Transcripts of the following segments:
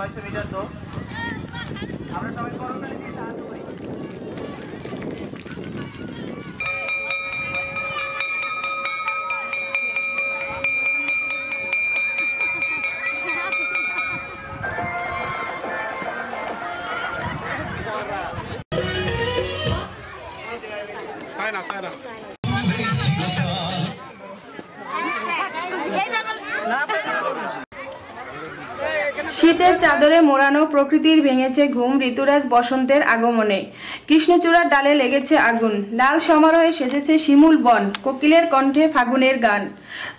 900 metre দৌড়। আমরা সবাই করতালি দিয়ে সাহায্য করি। শীতের চাদরে মোড়ানো প্রকৃতির ভেঙেছে ঘুম ঋতুরাজ বসন্তের আগমনে। কৃষ্ণচূড়ার ডালে লেগেছে আগুন, লাল সমারোহে সেজেছে শিমুল বন, কোকিলের কণ্ঠে ফাগুনের গান।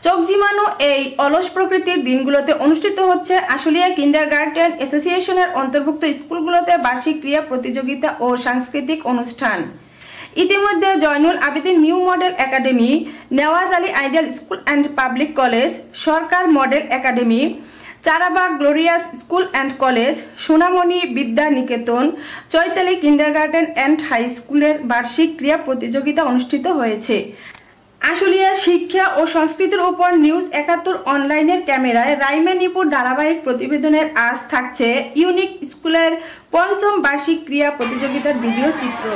চোখ জিমানো এই অলস প্রকৃতির দিনগুলোতে অনুষ্ঠিত হচ্ছে আশুলিয়া কিন্ডারগার্টেন অ্যাসোসিয়েশনের অন্তর্ভুক্ত স্কুলগুলোতে বার্ষিক ক্রীড়া প্রতিযোগিতা ও সাংস্কৃতিক অনুষ্ঠান। ইতিমধ্যে Zainul Abedin new model academy, Newaz Ali ideal school and public college, Sarkar model academy, Charabag glorious school and college, Sonamoni Vidya Niketan, Chaitali kindergarten and high স্কুলের বার্ষিক ক্রীড়া প্রতিযোগিতা অনুষ্ঠিত হয়েছে। আশুলিয়া শিক্ষা ও সংস্কৃতির উপর নিউজ ৭১ অনলাইনের ক্যামেরায় রাইমা নিপুর ধারাবাহিক প্রতিবেদনের আজ থাকছে ইউনিক স্কুলের ৫ম বার্ষিক ক্রীড়া প্রতিযোগিতার ভিডিও চিত্র।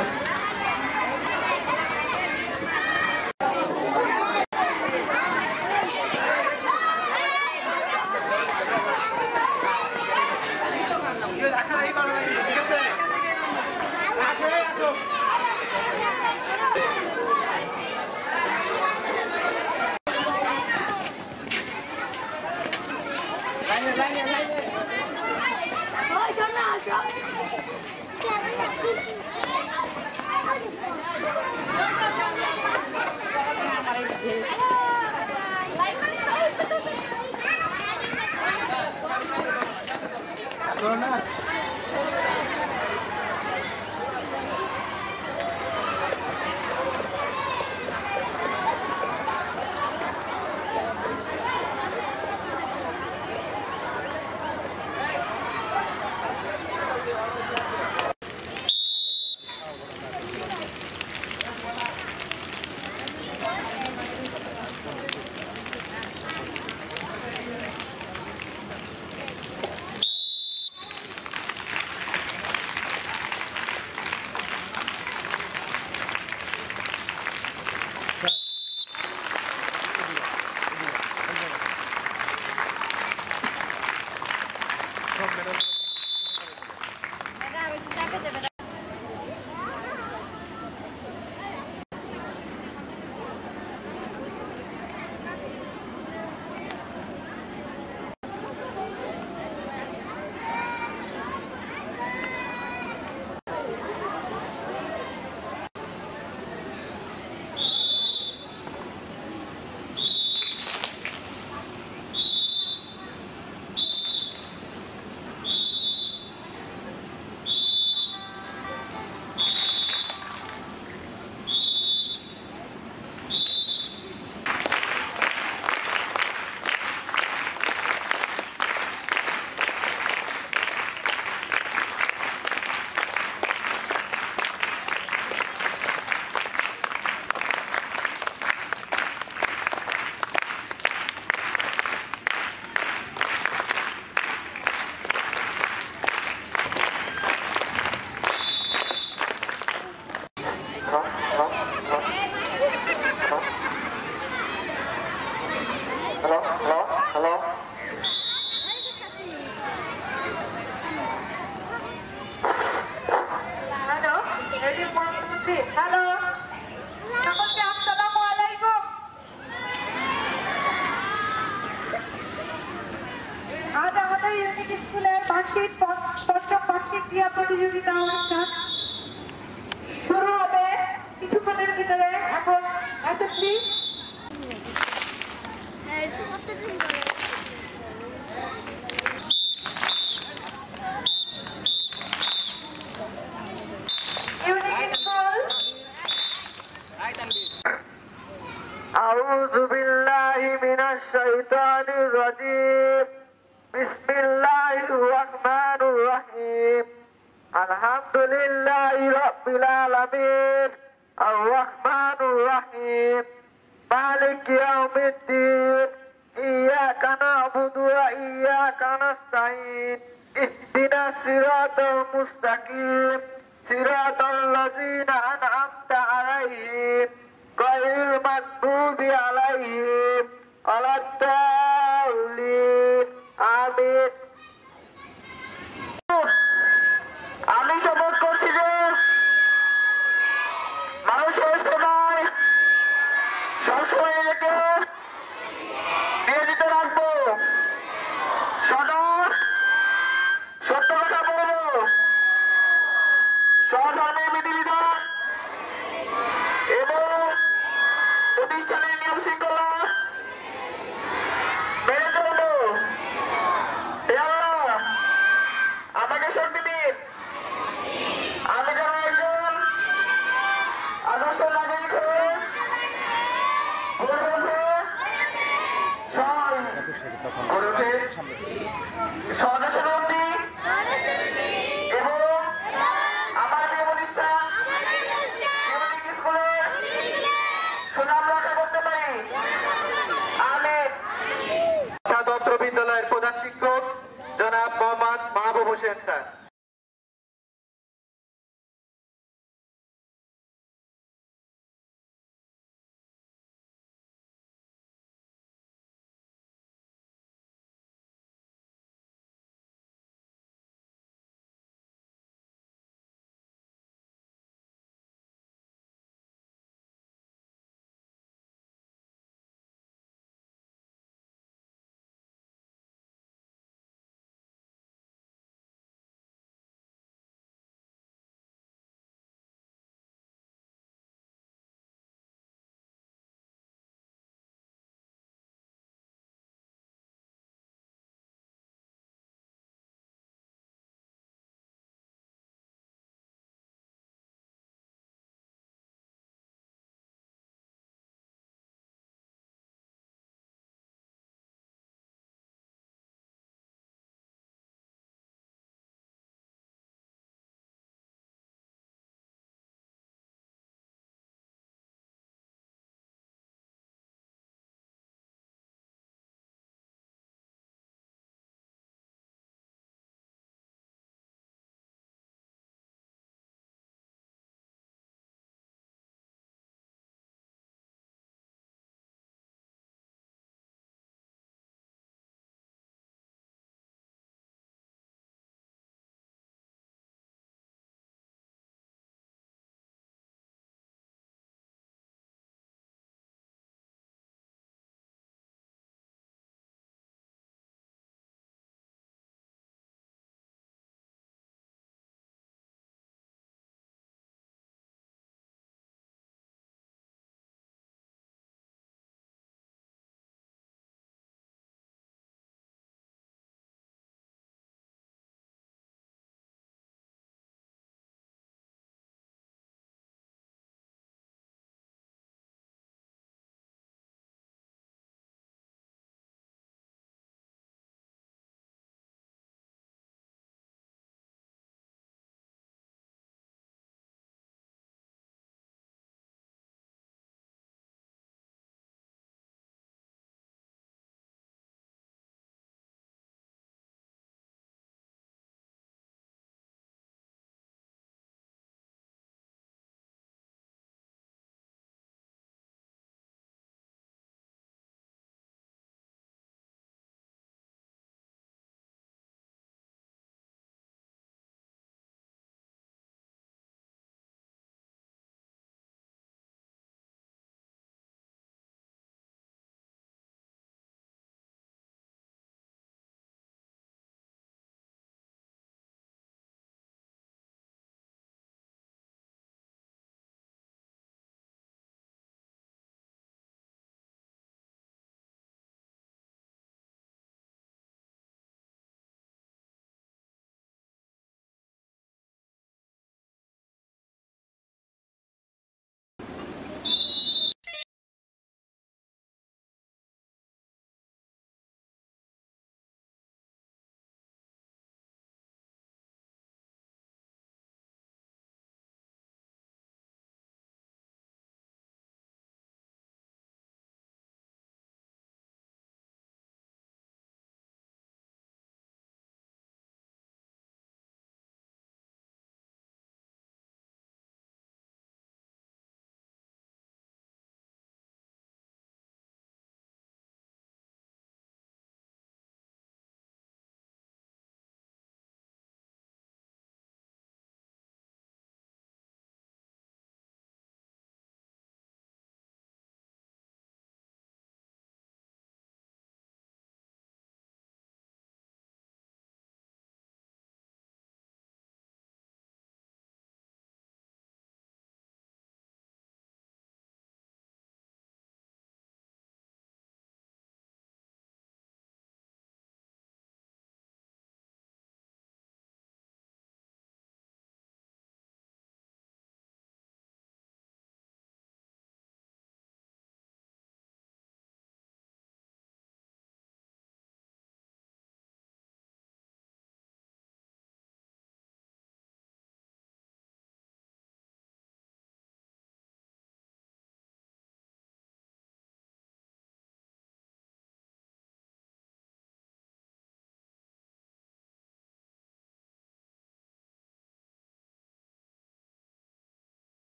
স্কুলের বার্ষিক পঞ্চম বার্ষিক ক্রীড়া প্রতিযোগিতা অনুষ্ঠান শুরু হবে কিছুক্ষণের ভিতরে। এখন অ্যাসেম্বলি أعوذ بالله من الشيطان الرجيم بسم الله الرحمن الرحيم الحمد لله رب العالمين الرحمن الرحيم مالك يوم الدين إياك نعبد وإياك نستعين اهدنا الصراط المستقيم صراط الذين أنعمت عليهم غير المغضوب عليهم ولا الضالين آمين আমি শপথ করছি যে মানুষের সেবায় সবসময় একে নিয়োজিত রাখবো সদা সত্য কথা বলবো সহধর্মের বিধিবিধান এবং প্রতিষ্ঠানের নিয়ম শৃঙ্খলা মেনে চলবো হে আল্লাহ আমাকে শক্তি দিন আমি যেন একজন আদর্শ নাগরিক হয়ে সদস্যবন্দি এবং আমার প্রিয় প্রতিষ্ঠান স্কুলের সুনাম রক্ষা করতে পারি আমি তন্ত্র বিদ্যালয়ের প্রধান শিক্ষক জনাব মোহাম্মদ মাহবুব হোসেন স্যার।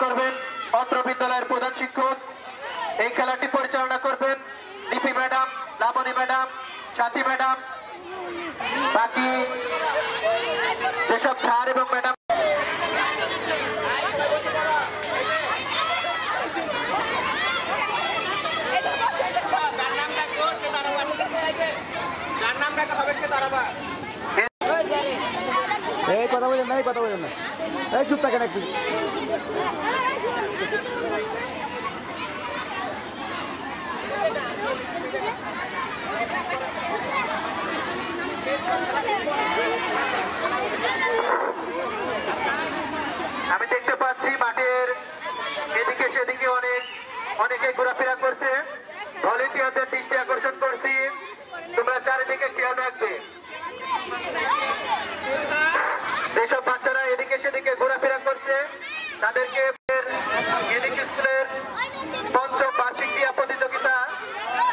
করবেন অত্র বিদ্যালয়ের প্রধান শিক্ষক। এই খেলাটি পরিচালনা করবেন লিপি ম্যাডাম, লাবণী ম্যাডাম, সাথী ম্যাডাম, বাকি যেসব স্যার এবং ম্যাডাম। এই কথা বলেন না, এই কথা বলেন না, এই চুপ থাকেন একটু। আমি দেখতে পাচ্ছি মাঠের এদিকে সেদিকে অনেকে ঘোরাফেরা করছে। ভলেন্টিয়ারদের দৃষ্টি আকর্ষণ করছি, তোমরা চারিদিকে খেয়াল রাখবে। যেসব বাচ্চারা এদিকে সেদিকে ঘোরাফেরা করছে তাদেরকে এদিকে স্কুলের পঞ্চম বার্ষিক ক্রীড়া প্রতিযোগিতা,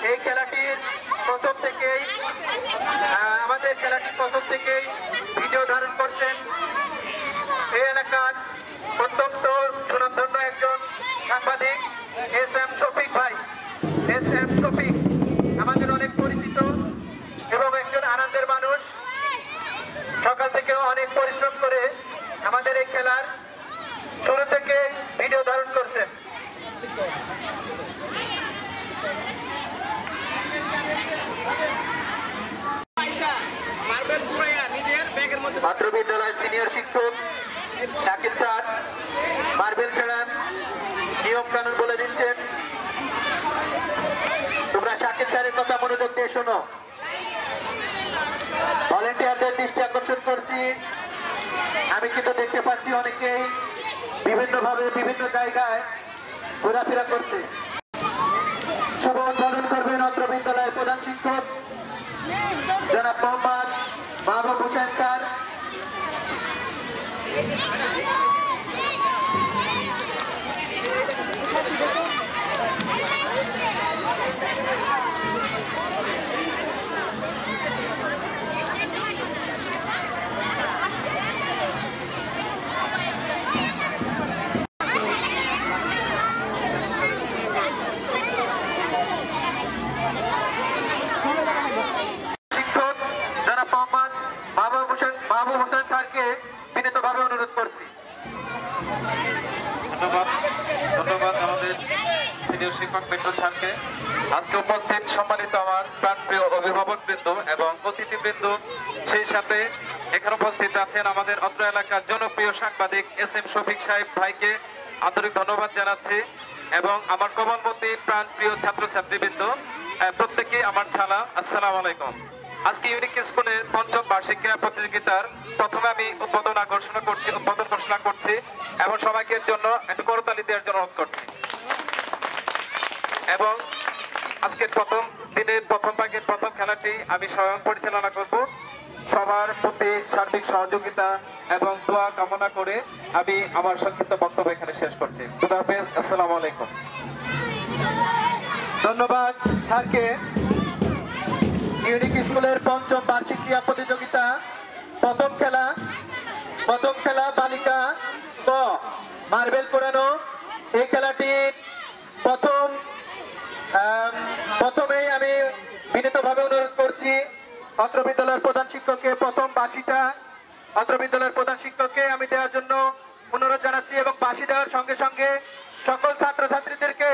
এই খেলাটির প্রথম থেকেই ভিডিও ধারণ করছেন এই এলাকার অত্যন্ত সুনামধন্য একজন সাংবাদিক SM শফিক ভাই। SM শফিক আমাদের অনেক পরিচিত এবং একজন আনন্দের মানুষ। সকাল থেকেও অনেক পরিশ্রম করে আমাদের এই খেলার শুরু থেকে ভিডিও ধারণ করছেন। ছাত্র বিদ্যালয়ের সিনিয়র শিক্ষক শাকিব স্যার মার্বেল খেলার নিয়ম কানুন বলে দিচ্ছেন। তোমরা শাকিব স্যারের কথা মনোযোগ দিয়ে শোনো। ভলেন্টিয়ারদের দৃষ্টি আকর্ষণ করছি, আমি কিন্তু দেখতে পাচ্ছি অনেকেই বিভিন্নভাবে বিভিন্ন জায়গায় ঘোরাফেরা করছে। শুভ উদ্বোধন করবেন অত্র বিদ্যালয়ের প্রধান শিক্ষক জনাব মোহাম্মদ মাহবুব হোসেন স্যার। শিক্ষক জনাব মোহাম্মদ মাহবুব হোসেন স্যারকে বিনীতভাবে অনুরোধ করছি। ধন্যবাদ আমাদের সিনিয়র শিক্ষক মিত্র স্যারকে। আজকে উপস্থিত সম্মানিত আমার প্রাণপ্রিয় অভিভাবকবৃন্দ এবং অতিথিবৃন্দ, সেই সাথে এখানে উপস্থিত আছেন আমাদের অত্র এলাকার জনপ্রিয় সাংবাদিক SM শফিক সাহেব ভাইকে আন্তরিক ধন্যবাদ জানাচ্ছি এবং আমার কমলমতি প্রাণপ্রিয় ছাত্রছাত্রীবৃন্দ প্রত্যেকে আমার সালাম, আসসালামু আলাইকুম। আজকে ইউনিক স্কুলের পঞ্চম বার্ষিক ক্রীড়া প্রতিযোগিতার প্রথমে আমি উদ্বোধন ঘোষণা করছি এবং সবাইকে জন্য একটু করতালি দেওয়ার জন্য অনুরোধ করছি। এবং আজকের প্রথম দিনের প্রথম ভাগের প্রথম খেলাটি আমি স্বয়ং পরিচালনা করব। সবার প্রতি সার্বিক সহযোগিতা এবং দোয়া কামনা করে আমি আমার সংক্ষিপ্ত বক্তব্য এখানে শেষ করছি। খুদা হাফেজ, আসসালামু আলাইকুম। ধন্যবাদ স্যারকে। ইউনিক স্কুলের পঞ্চম বার্ষিক ক্রীড়া প্রতিযোগিতা প্রথম খেলা বালিকা ক মার্বেল পোড়ানো। এই খেলাটি প্রথমেই আমি বিনীতভাবে অনুরোধ করছি অত্র বিদ্যালয়ের প্রধান শিক্ষককে প্রথম বাঁশিটা অত্র বিদ্যালয়ের প্রধান শিক্ষককে আমি দেওয়ার জন্য অনুরোধ জানাচ্ছি এবং বাঁশি দেওয়ার সঙ্গে সঙ্গে সকল ছাত্রছাত্রীদেরকে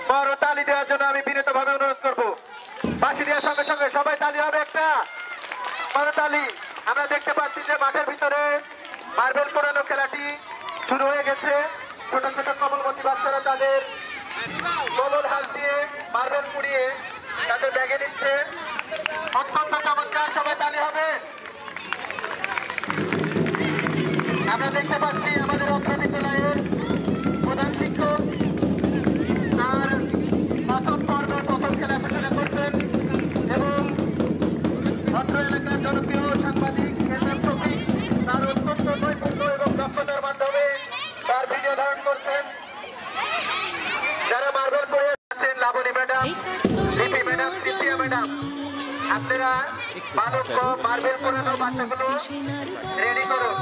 বড় তালি দেওয়ার জন্য আমি বিনীতভাবে অনুরোধ করব। বাঁশি দেওয়ার সঙ্গে সঙ্গে সবাই তালি হবে, একটা বড় তালি। আমরা দেখতে পাচ্ছি যে মাঠের ভিতরে মার্বেল পোড়ানো খেলাটি শুরু হয়ে গেছে। ছোট ছোট কমলমতি বাচ্চারা তাদের কমল হাত দিয়ে মার্বেল পুড়িয়ে তাদের ব্যাগে নিচ্ছে। অত্যন্ত চমৎকার, সবাই তালি হবে। আমরা দেখতে পাচ্ছি আমাদের অত্র বিদ্যালয়ের প্রধান শিক্ষক তার প্রথম পর্বের প্রথম খেলা ঘোষণা করছেন এবং অত্র এলাকার জনপ্রিয় সাংবাদিক SM শফিক তার অত্যন্ত নৈপুণ্য এবং দক্ষতার মাধ্যমে তার ভিডিও ধারণ করছেন। যারা মার্বেল পড়ে যাচ্ছেন লাবণী ম্যাডাম, লিপি ম্যাডাম, তৃতীয়া ম্যাডাম, আপনারা বালক মার্বেল পড়ানো বাচ্চাগুলো রেডি করুন।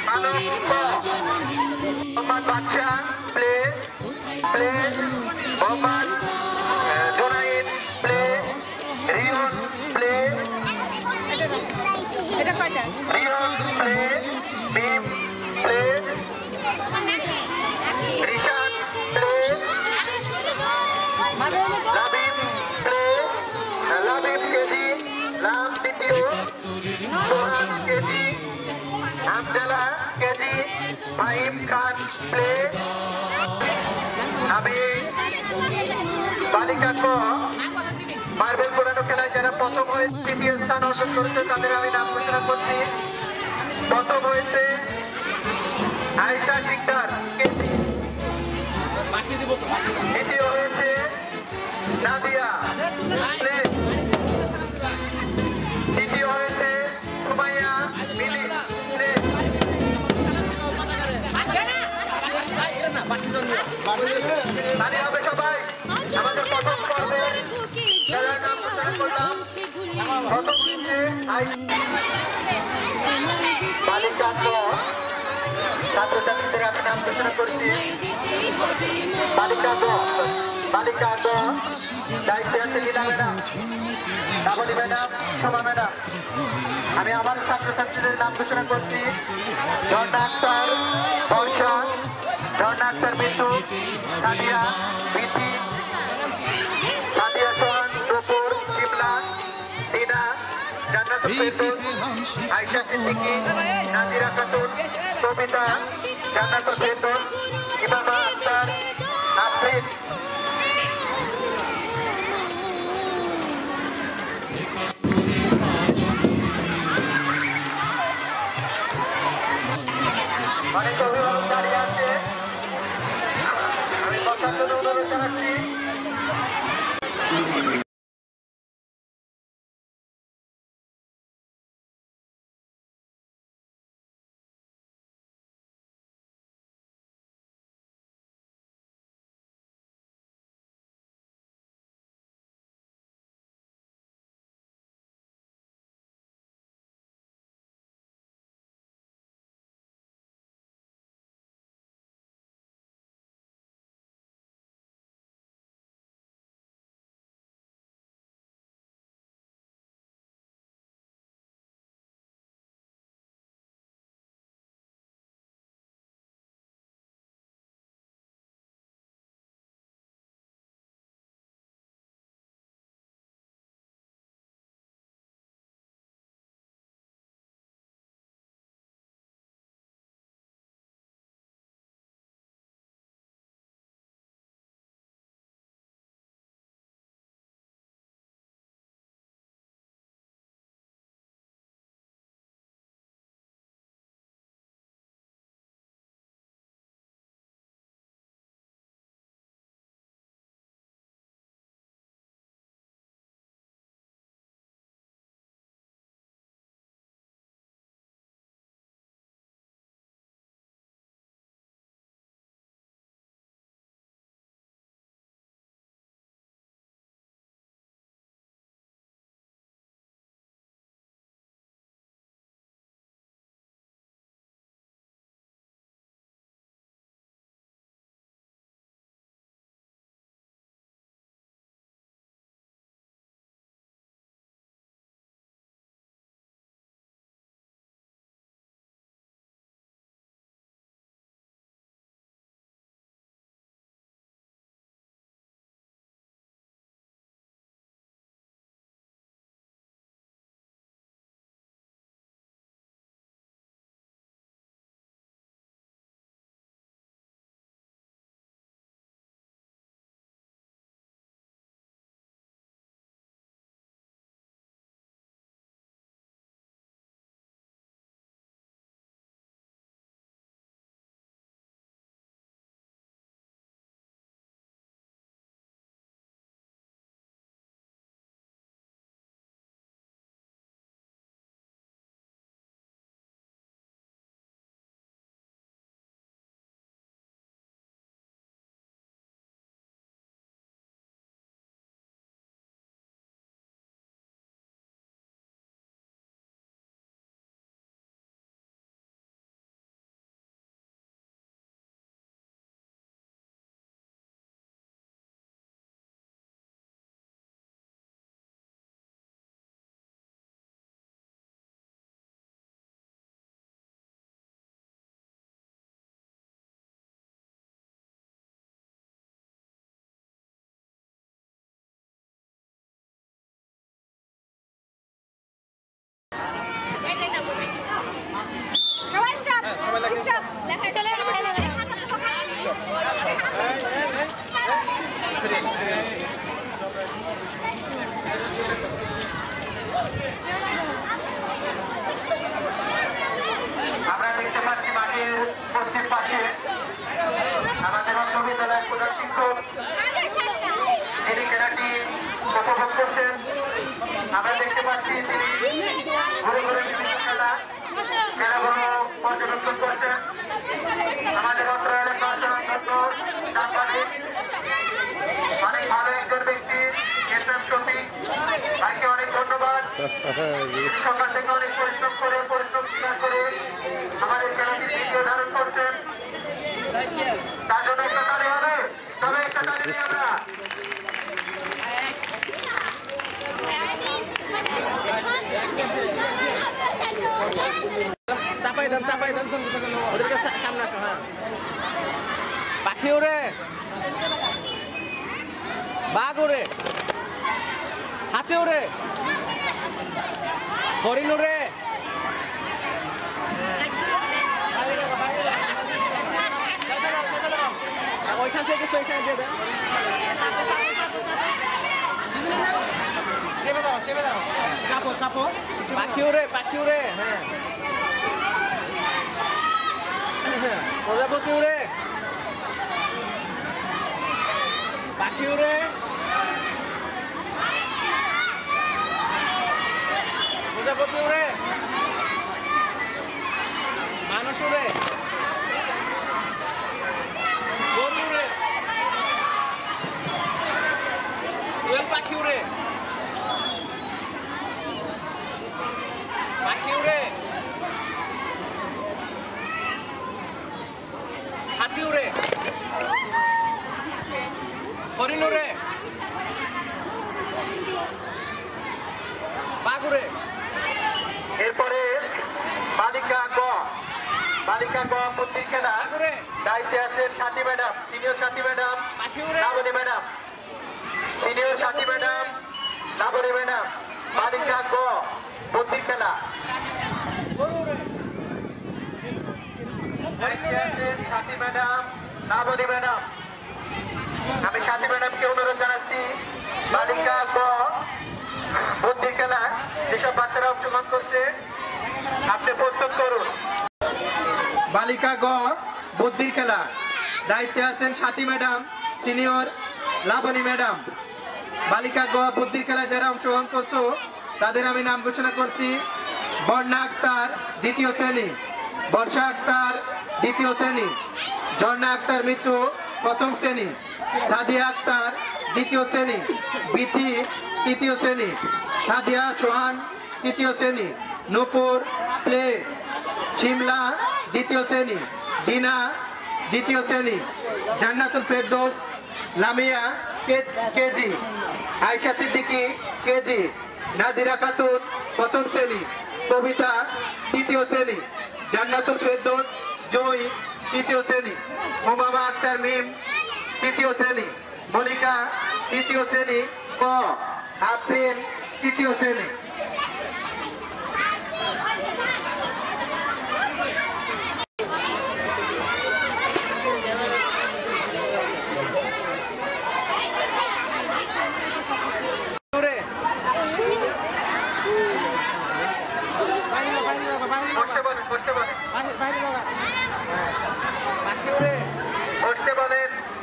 বালক Mohammad Badshah play play Mohammad Junaid play Riyon play Riyon play Mim play Rishad play Labib play Labib KG Lam দ্বিতীয় Sohan KG Amjala KG Fahim Khan play আমি বালিকা ক মার্বেল পোড়ানো খেলায় যারা প্রথম হয়ে তৃতীয় স্থান অর্জন করেছে তাদের আমি নাম ঘোষণা করছি। প্রথম হয়েছে আয়েশা শিকদার কেজি, দ্বিতীয় হয়েছে নাদিয়া প্লে, তৃতীয় হয়েছে সুমাইয়া মিলি প্লে, তাহলে হবে সবাই আমাদের প্রথম পর্বে খেলার নাম ঘোষণা করলাম। প্রথম হচ্ছে বালিকা ক ছাত্রছাত্রীদের আমি নাম ঘোষণা করছি। বালিকা গ দায়িত্বে আছে লীলা ম্যাডাম, নাবলী ম্যাডাম, শোভা ম্যাডাম। আমি আমার ছাত্রছাত্রীদের নাম ঘোষণা করছি। ঝর্ণা আক্তার বর্ষা, ঝর্ণা আক্তার মিতু, সাদিয়া বিথি, সাদিয়া সোহান, রূপুর, শিমলা, টিনা, জান্নাতুল ফেরদৌস, আয়েশা সিদ্দিকী, নাজিরা খাতুন, কবিতা, জান্নাতুল ফেরদৌস, ইমামা আক্তার, আফরিন। অনেক অভিভাবক দাঁড়িয়ে আছে, আমি বসার জন্য অনুরোধ জানাচ্ছি। সকাল থেকে অনেক পরিশ্রম স্বীকার করে আমাদের খেলাটি ভিডিও ধারণ করছেন। তার জন্য একটা তালি হবে, তবে একটা তালি নিয়ে আমরা চাপাই দেন ওদেরকে সামনে আসো। হ্যাঁ, পাখি ওরে, বাঘ ওরে, হাতে ওরে, হরিণ ওরে, ওইখান থেকে ওইখানে দিয়ে দেন। চেপে দাও চাপো। পাখি ওরে। হ্যাঁ, প্রজাপতি উড়ে, পাখি উড়ে, প্রজাপতি উড়ে, মানুষ উড়ে, গরু উড়ে, কোয়েল পাখি উড়ে, পাখি উড়ে, হাতি উড়ে, হরিণ উড়ে, বাঘ উড়ে। এরপরে বালিকা গ মন্দির খেলা দায়িত্বে আছেন সাথী ম্যাডাম, সিনিয়র সাথী ম্যাডাম, লাবণী ম্যাডাম, সিনিয়র সাথী ম্যাডাম, লাবণী ম্যাডাম। বালিকা গ মন্দির খেলা দায়িত্বে আছেন সাথী ম্যাডাম, লাবণী ম্যাডাম। আমি সাথী ম্যাডামকে অনুরোধ জানাচ্ছি বালিকা গ মন্দির খেলা যেসব বাচ্চারা অংশগ্রহণ করছে আপনি প্রস্তুত করুন। বালিকা গ বুদ্ধির খেলা দায়িত্বে আছেন সাথী ম্যাডাম, সিনিয়র লাবণী ম্যাডাম। বালিকা গ বুদ্ধির খেলা যারা অংশগ্রহণ করছো তাদের আমি নাম ঘোষণা করছি। বর্ণা আক্তার দ্বিতীয় শ্রেণী, বর্ষা আক্তার দ্বিতীয় শ্রেণী, ঝর্ণা আক্তার মৃত্যু প্রথম শ্রেণী, সাদিয়া আক্তার দ্বিতীয় শ্রেণী, বিথি তৃতীয় শ্রেণী, সাদিয়া চৌহান তৃতীয় শ্রেণী, নূপুর প্লে, শিমলা দ্বিতীয় শ্রেণী, দিনা দ্বিতীয় শ্রেণী, জান্নাতুল ফেরদৌস লামিয়া কেজি, আয়েশা সিদ্দিকী কেজি, নাজিরা খাতুন প্রথম শ্রেণী, কবিতা তৃতীয় শ্রেণী, জান্নাতুল ফেরদৌস জয় তৃতীয় শ্রেণী, মোবাবা আক্তার মিম তৃতীয় শ্রেণী, মনিকা তৃতীয় শ্রেণী, ক আফরিন তৃতীয় শ্রেণী।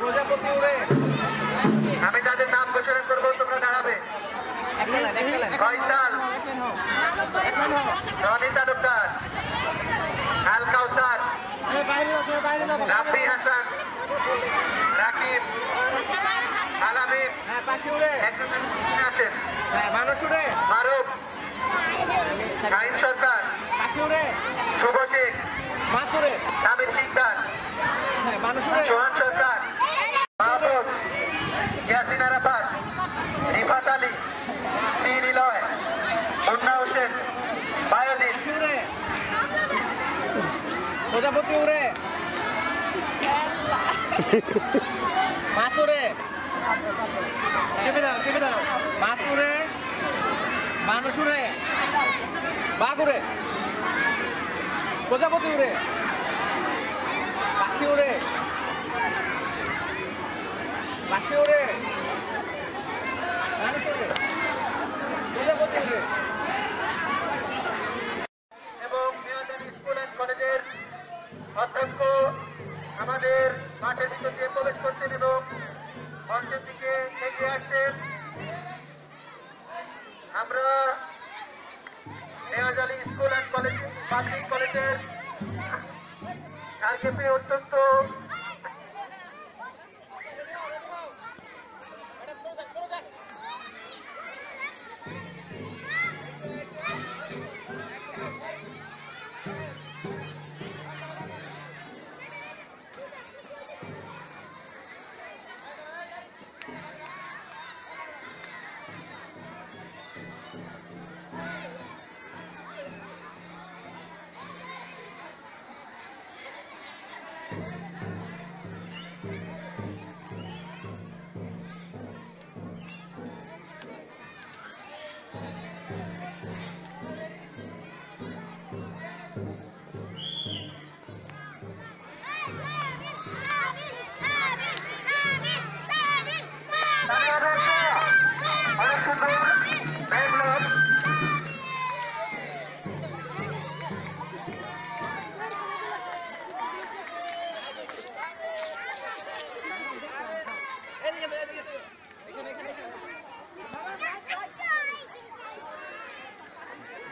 প্রজাপতি উড়ে। আমি যাদের নাম ঘোষণা করবো তোমরা দাঁড়াবে। ফয়সাল, রনি তালুকদার, আল কাউসার, রাব্বি হাসান, রাকিব, আলামিন, একজন আসেন, মারুফ, শাহিন সরকার, শুভ শেখ, সামির শিকদার, সোহান সরকার, মাহমুদ, ইয়াসিন আরাফাত, রিফাত আলী, সি নিলয়, মুন্না হোসেন, বায়োজিৎ, প্রজাপতি উড়ে, মাছ উড়ে, চেপে দাও, মাছ উড়ে, মানুষ উড়ে, বাঘ উড়ে, প্রজাপতি উড়ে, পাখি উড়ে, মানুষ উড়ে, প্রজাপতি উড়ে। এবং স্কুল অ্যান্ড কলেজের অধ্যক্ষ আমাদের মাঠের ভিতর দিয়ে প্রবেশ করছেন এবং মঞ্চের দিকে এগিয়ে আসছেন। আমরা নেওয়াজালি স্কুল অ্যান্ড কলেজ পাবলিক কলেজের আরকেপি অত্যন্ত অনেক সুন্দর ব্যাকলগ।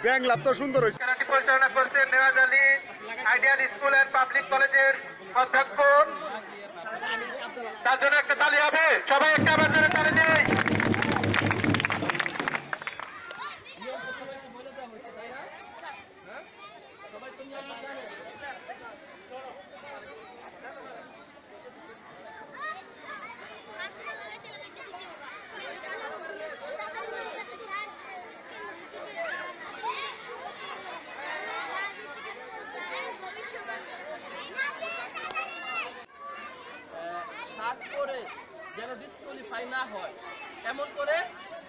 ব্যাং লাভ তো সুন্দর হয়েছে। খেলাটি পরিচালনা করছেন Newaz Ali ideal school and public কলেজের অধ্যক্ষ। তার জন্য একটা তালি হবে, সবাই একটা আবার জন্য তালি দেয়। শার্ট পরে যেন ডিসকোয়ালিফাই না হয় এমন করে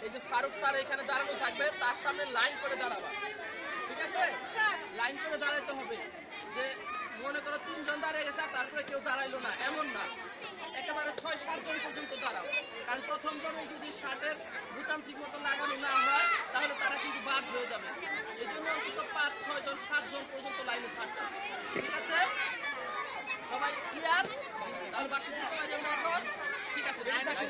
এই যে ফারুক স্যার এখানে দাঁড়ানো থাকবে, তার সামনে লাইন করে দাঁড়াবা, ঠিক আছে? লাইন করে দাঁড়াইতে হবে, যে মনে করো 3 জন দাঁড়িয়ে গেছে আর তারপরে কেউ দাঁড়াইলো না, এমন না, একেবারে 6-7 জন পর্যন্ত দাঁড়াও। কারণ প্রথম জনে যদি শার্টের বুতাম ঠিক মতো লাগানো না হয় তাহলে তারা কিন্তু বাদ হয়ে যাবে। এই জন্য অন্তত 5-6 জন 7 জন পর্যন্ত লাইনে থাকবে, ঠিক আছে? সবাই ক্লিয়ার? তাহলে বাসে দিতে পারি আমরা এখন, ঠিক আছে? রেডি থাকি।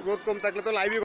রোদ কম থাকলে তো লাইভই